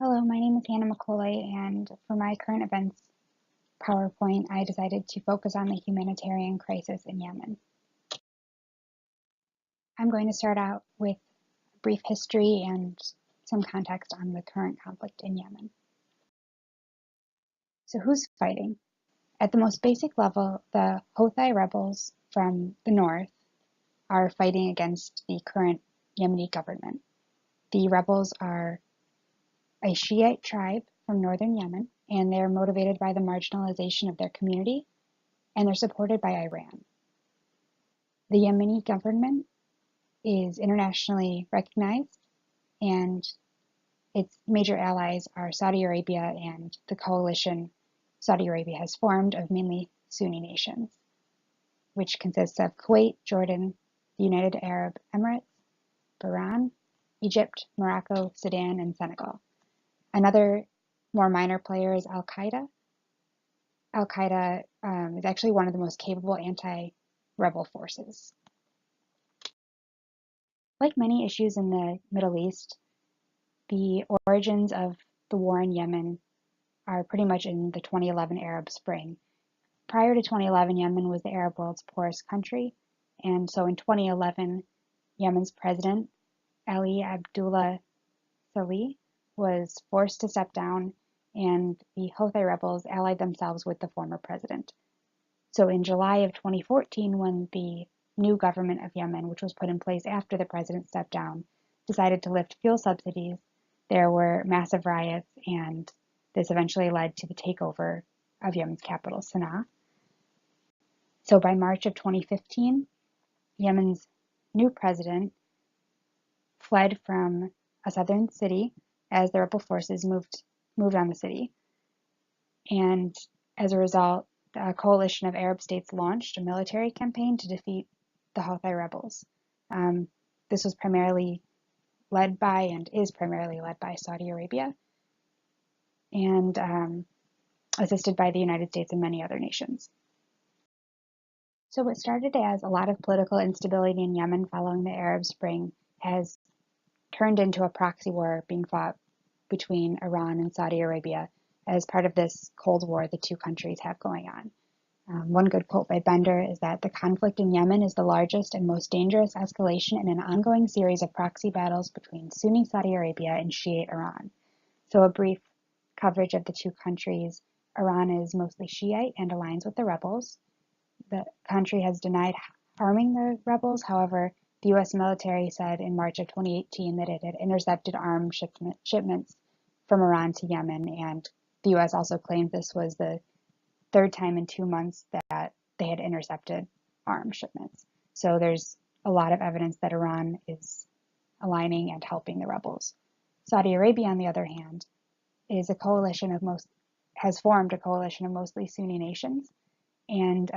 Hello, my name is Hannah McCauley, and for my current events PowerPoint, I decided to focus on the humanitarian crisis in Yemen. I'm going to start out with a brief history and some context on the current conflict in Yemen. So who's fighting? At the most basic level, the Houthi rebels from the north are fighting against the current Yemeni government. The rebels are a Shiite tribe from northern Yemen, and they're motivated by the marginalization of their community, and they're supported by Iran. The Yemeni government is internationally recognized, and its major allies are Saudi Arabia and the coalition Saudi Arabia has formed of mainly Sunni nations, which consists of Kuwait, Jordan, the United Arab Emirates, Bahrain, Egypt, Morocco, Sudan, and Senegal. Another more minor player is Al-Qaeda. Al-Qaeda is actually one of the most capable anti-rebel forces. Like many issues in the Middle East, the origins of the war in Yemen are pretty much in the 2011 Arab Spring. Prior to 2011, Yemen was the Arab world's poorest country, and so in 2011, Yemen's president, Ali Abdullah Saleh, was forced to step down, and the Houthi rebels allied themselves with the former president. So in July of 2014, when the new government of Yemen, which was put in place after the president stepped down, decided to lift fuel subsidies, there were massive riots, and this eventually led to the takeover of Yemen's capital, Sana'a. So by March of 2015, Yemen's new president fled from a southern city as the rebel forces moved on the city. And as a result, a coalition of Arab states launched a military campaign to defeat the Houthi rebels. This was primarily led by and is primarily led by Saudi Arabia and assisted by the United States and many other nations. So what started as a lot of political instability in Yemen following the Arab Spring has turned into a proxy war being fought between Iran and Saudi Arabia as part of this Cold War the two countries have going on. One good quote by Bender is that the conflict in Yemen is the largest and most dangerous escalation in an ongoing series of proxy battles between Sunni Saudi Arabia and Shiite Iran. So a brief coverage of the two countries. Iran is mostly Shiite and aligns with the rebels. The country has denied harming the rebels. However, the U.S. military said in March of 2018 that it had intercepted arms shipments from Iran to Yemen, and the U.S. also claimed this was the third time in 2 months that they had intercepted arms shipments. So there's a lot of evidence that Iran is aligning and helping the rebels. Saudi Arabia, on the other hand, has formed a coalition of mostly Sunni nations, and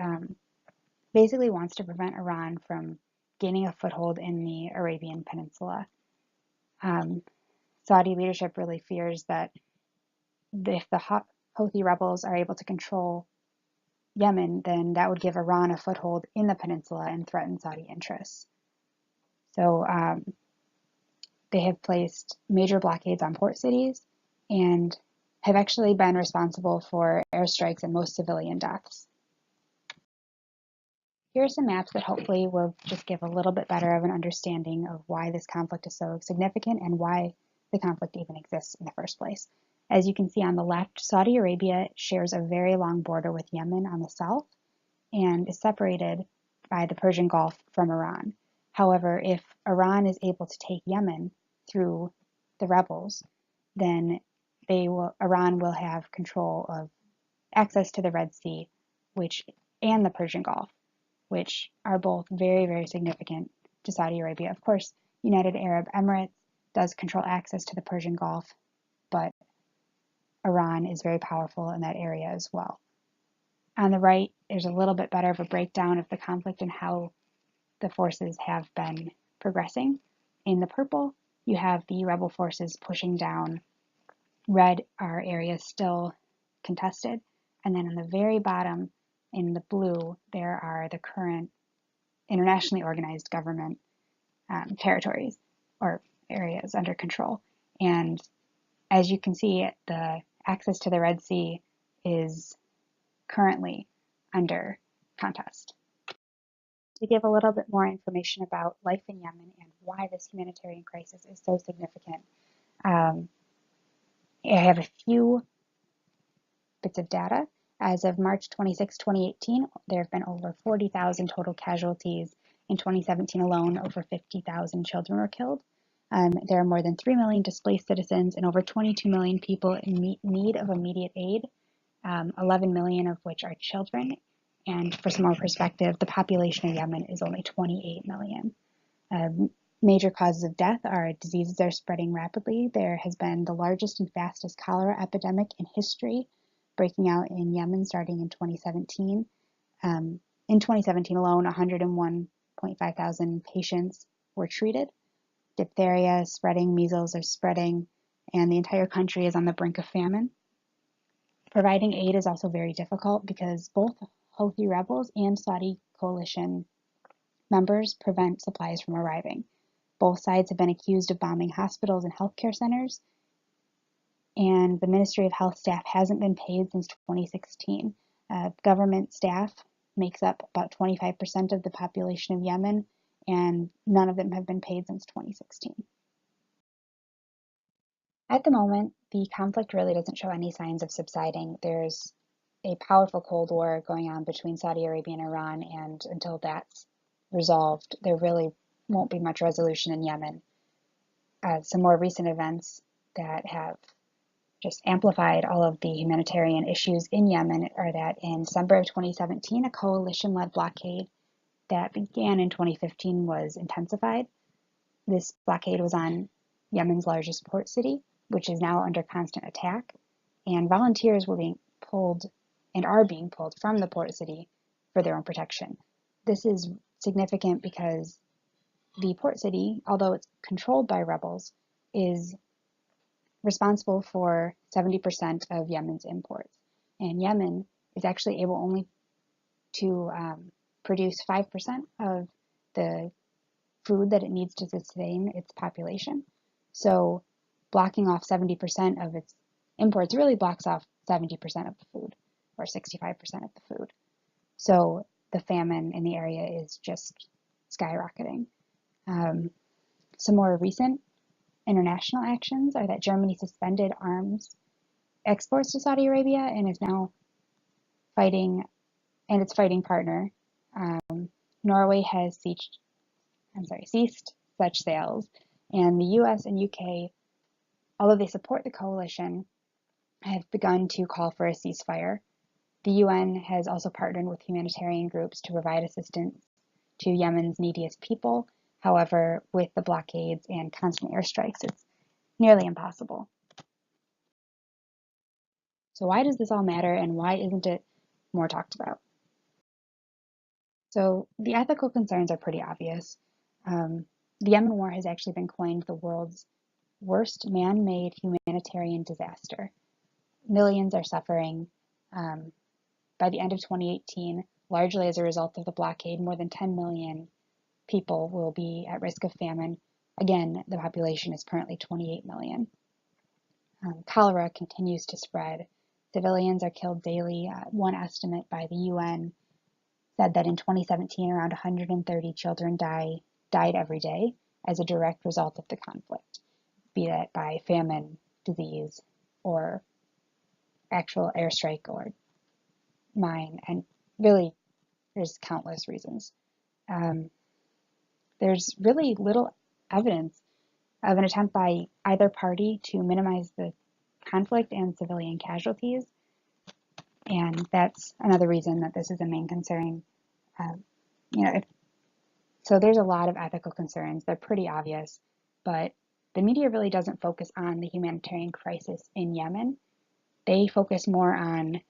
basically wants to prevent Iran from gaining a foothold in the Arabian Peninsula. Saudi leadership really fears that if the Houthi rebels are able to control Yemen, then that would give Iran a foothold in the peninsula and threaten Saudi interests. So they have placed major blockades on port cities and have actually been responsible for airstrikes and most civilian deaths. Here are some maps that hopefully will just give a little bit better of an understanding of why this conflict is so significant and why the conflict even exists in the first place. As you can see on the left, Saudi Arabia shares a very long border with Yemen on the south and is separated by the Persian Gulf from Iran. However, if Iran is able to take Yemen through the rebels, then Iran will have control of access to the Red Sea, and the Persian Gulf, which are both very, very significant to Saudi Arabia. Of course, United Arab Emirates does control access to the Persian Gulf, but Iran is very powerful in that area as well. On the right, there's a little bit better of a breakdown of the conflict and how the forces have been progressing. In the purple, you have the rebel forces pushing down. Red are areas still contested. And then on the very bottom, in the blue, there are the current internationally organized government territories or areas under control. And as you can see, the access to the Red Sea is currently under contest. To give a little bit more information about life in Yemen and why this humanitarian crisis is so significant, I have a few bits of data. As of March 26, 2018, there have been over 40,000 total casualties. In 2017 alone, over 50,000 children were killed. There are more than 3 million displaced citizens and over 22 million people in need of immediate aid, 11 million of which are children. And for some more perspective, the population of Yemen is only 28 million. Major causes of death are diseases are spreading rapidly. There has been the largest and fastest cholera epidemic in history, breaking out in Yemen starting in 2017. In 2017 alone, 101.5 thousand patients were treated. Diphtheria is spreading, measles are spreading, and the entire country is on the brink of famine. Providing aid is also very difficult because both Houthi rebels and Saudi coalition members prevent supplies from arriving. Both sides have been accused of bombing hospitals and healthcare centers, and the Ministry of Health staff hasn't been paid since 2016. Government staff makes up about 25% of the population of Yemen, and none of them have been paid since 2016. At the moment, the conflict really doesn't show any signs of subsiding. There's a powerful Cold War going on between Saudi Arabia and Iran, and until that's resolved, there really won't be much resolution in Yemen. Some more recent events that have just amplified all of the humanitarian issues in Yemen are that in December of 2017, a coalition-led blockade that began in 2015 was intensified. This blockade was on Yemen's largest port city, which is now under constant attack, and volunteers were being pulled and are being pulled from the port city for their own protection. This is significant because the port city, although it's controlled by rebels, is responsible for 70% of Yemen's imports. And Yemen is actually able only to produce 5% of the food that it needs to sustain its population. So blocking off 70% of its imports really blocks off 70% of the food, or 65% of the food. So the famine in the area is just skyrocketing. Some more recent international actions are that Germany suspended arms exports to Saudi Arabia and is now fighting, and its fighting partner, Norway has ceased such sales, and the US and UK, although they support the coalition, have begun to call for a ceasefire. The UN has also partnered with humanitarian groups to provide assistance to Yemen's neediest people. However, with the blockades and constant airstrikes, it's nearly impossible. So why does this all matter, and why isn't it more talked about? So the ethical concerns are pretty obvious. The Yemen War has actually been coined the world's worst man-made humanitarian disaster. Millions are suffering. By the end of 2018, largely as a result of the blockade, more than 10 million people will be at risk of famine. Again, the population is currently 28 million. Cholera continues to spread. Civilians are killed daily. One estimate by the UN said that in 2017, around 130 children died every day as a direct result of the conflict, be that by famine, disease, or actual airstrike or mine, and really there's countless reasons. There's really little evidence of an attempt by either party to minimize the conflict and civilian casualties, and that's another reason that this is a main concern. So there's a lot of ethical concerns. They're pretty obvious, but the media really doesn't focus on the humanitarian crisis in Yemen. They focus more on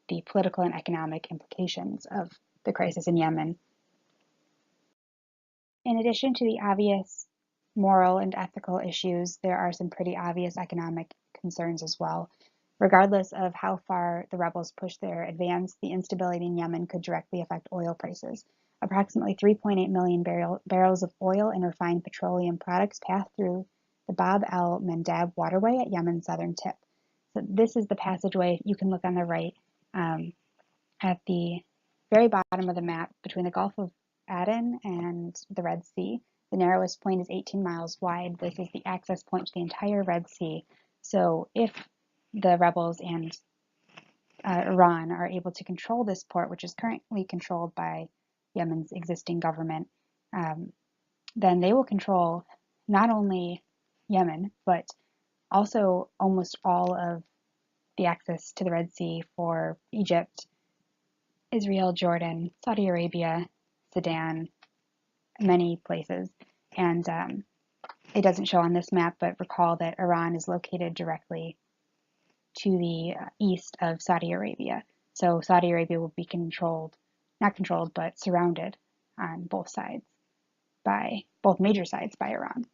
the political and economic implications of the crisis in Yemen. In addition to the obvious moral and ethical issues, there are some pretty obvious economic concerns as well. Regardless of how far the rebels push their advance, the instability in Yemen could directly affect oil prices. Approximately 3.8 million barrels of oil and refined petroleum products pass through the Bab el-Mandeb waterway at Yemen's southern tip. So this is the passageway. You can look on the right at the very bottom of the map between the Gulf of Aden and the Red Sea. The narrowest point is 18 miles wide. This is the access point to the entire Red Sea. So if the rebels and Iran are able to control this port, which is currently controlled by Yemen's existing government, then they will control not only Yemen, but also almost all of the access to the Red Sea for Egypt, Israel, Jordan, Saudi Arabia, Sudan, many places. And it doesn't show on this map, but recall that Iran is located directly to the east of Saudi Arabia. So Saudi Arabia will be not controlled, but surrounded on both sides both major sides by Iran.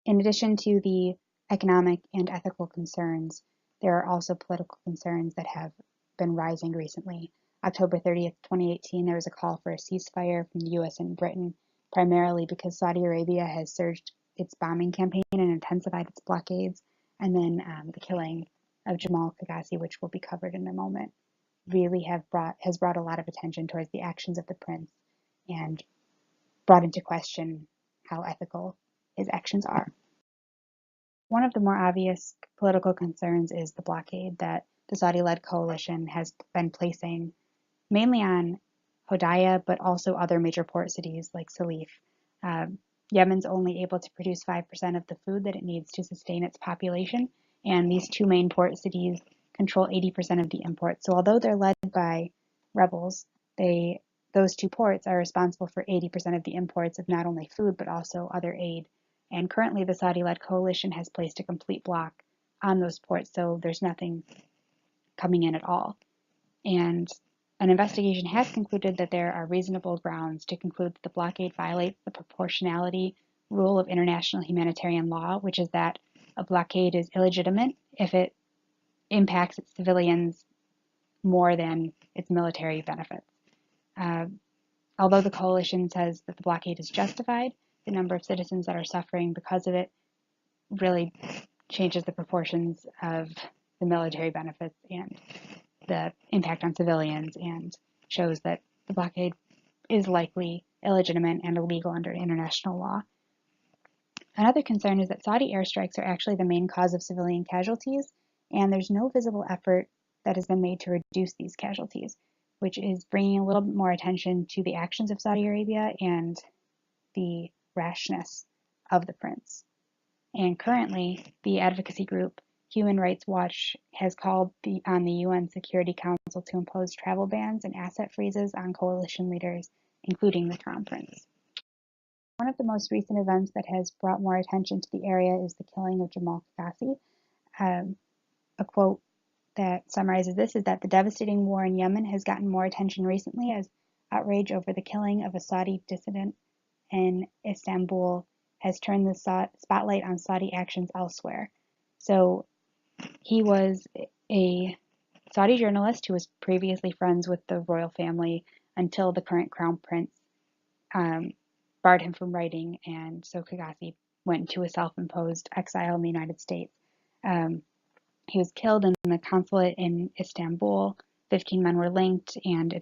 In addition to the economic and ethical concerns, there are also political concerns that have been rising recently. October 30th, 2018, there was a call for a ceasefire from the US and Britain, primarily because Saudi Arabia has surged its bombing campaign and intensified its blockades, and then the killing of Jamal Khashoggi, which will be covered in a moment, really has brought a lot of attention towards the actions of the prince and brought into question how ethical his actions are. One of the more obvious political concerns is the blockade that the Saudi-led coalition has been placing mainly on Hodeidah, but also other major port cities like Salif. Yemen's only able to produce 5% of the food that it needs to sustain its population, and these two main port cities control 80% of the imports. So although they're led by rebels, those two ports are responsible for 80% of the imports of not only food, but also other aid. And currently the Saudi-led coalition has placed a complete block on those ports, so there's nothing coming in at all. And an investigation has concluded that there are reasonable grounds to conclude that the blockade violates the proportionality rule of international humanitarian law, which is that a blockade is illegitimate if it impacts its civilians more than its military benefits. Although the coalition says that the blockade is justified, the number of citizens that are suffering because of it really changes the proportions of the military benefits and the impact on civilians, and shows that the blockade is likely illegitimate and illegal under international law. Another concern is that Saudi airstrikes are actually the main cause of civilian casualties, and there's no visible effort that has been made to reduce these casualties, which is bringing a little bit more attention to the actions of Saudi Arabia and the rashness of the prince. And currently, the advocacy group Human Rights Watch has called on the UN Security Council to impose travel bans and asset freezes on coalition leaders, including the Crown Prince. One of the most recent events that has brought more attention to the area is the killing of Jamal Khashoggi. A quote that summarizes this is that the devastating war in Yemen has gotten more attention recently as outrage over the killing of a Saudi dissident in Istanbul has turned the spotlight on Saudi actions elsewhere. So he was a Saudi journalist who was previously friends with the royal family until the current crown prince barred him from writing, and so Khashoggi went into a self-imposed exile in the United States. He was killed in the consulate in Istanbul. 15 men were linked, and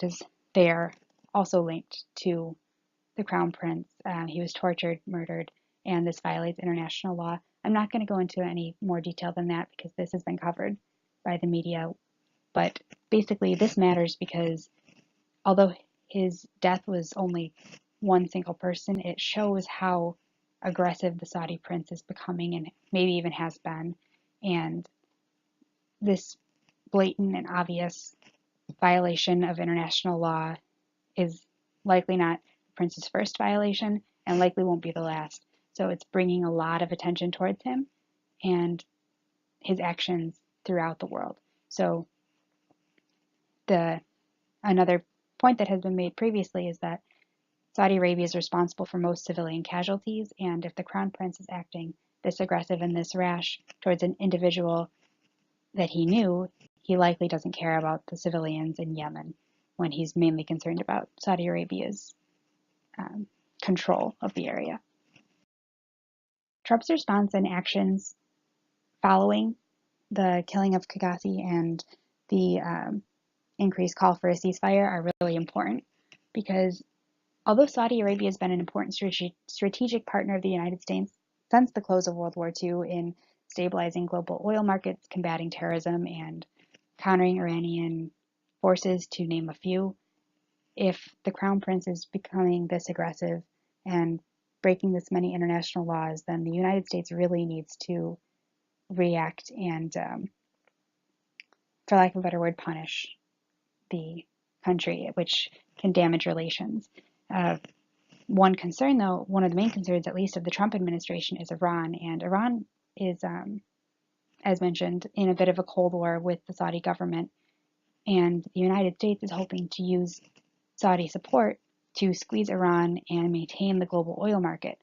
they are also linked to the crown prince. He was tortured, murdered, and this violates international law. I'm not going to go into any more detail than that because this has been covered by the media, but basically this matters because although his death was only one single person, it shows how aggressive the Saudi prince is becoming and maybe even has been, and this blatant and obvious violation of international law is likely not the prince's first violation and likely won't be the last. So it's bringing a lot of attention towards him and his actions throughout the world. So another point that has been made previously is that Saudi Arabia is responsible for most civilian casualties, and if the crown prince is acting this aggressive and this rash towards an individual that he knew, he likely doesn't care about the civilians in Yemen when he's mainly concerned about Saudi Arabia's control of the area. Trump's response and actions following the killing of Qassi and the increased call for a ceasefire are really important because although Saudi Arabia has been an important strategic partner of the United States since the close of World War II in stabilizing global oil markets, combating terrorism, and countering Iranian forces, to name a few, if the Crown Prince is becoming this aggressive and breaking this many international laws, then the United States really needs to react and, for lack of a better word, punish the country, which can damage relations. One concern, though, one of the main concerns, at least of the Trump administration, is Iran. And Iran is, as mentioned, in a bit of a Cold War with the Saudi government. And the United States is hoping to use Saudi support to squeeze Iran and maintain the global oil market.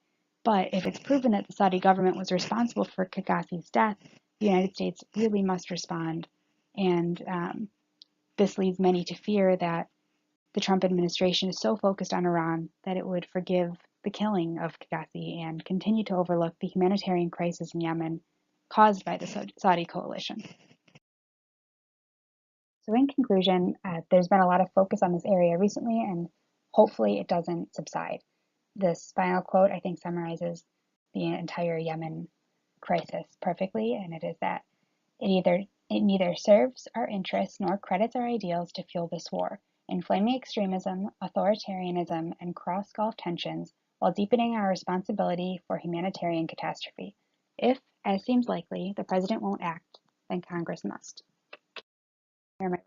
But if it's proven that the Saudi government was responsible for Qassi's death, the United States really must respond. And this leads many to fear that the Trump administration is so focused on Iran that it would forgive the killing of Qassi and continue to overlook the humanitarian crisis in Yemen caused by the Saudi coalition. So in conclusion, there's been a lot of focus on this area recently, and hopefully it doesn't subside. This final quote, I think, summarizes the entire Yemen crisis perfectly, and it is that it neither serves our interests nor credits our ideals to fuel this war, inflaming extremism, authoritarianism, and cross-Gulf tensions while deepening our responsibility for humanitarian catastrophe. If, as seems likely, the president won't act, then Congress must. Here are my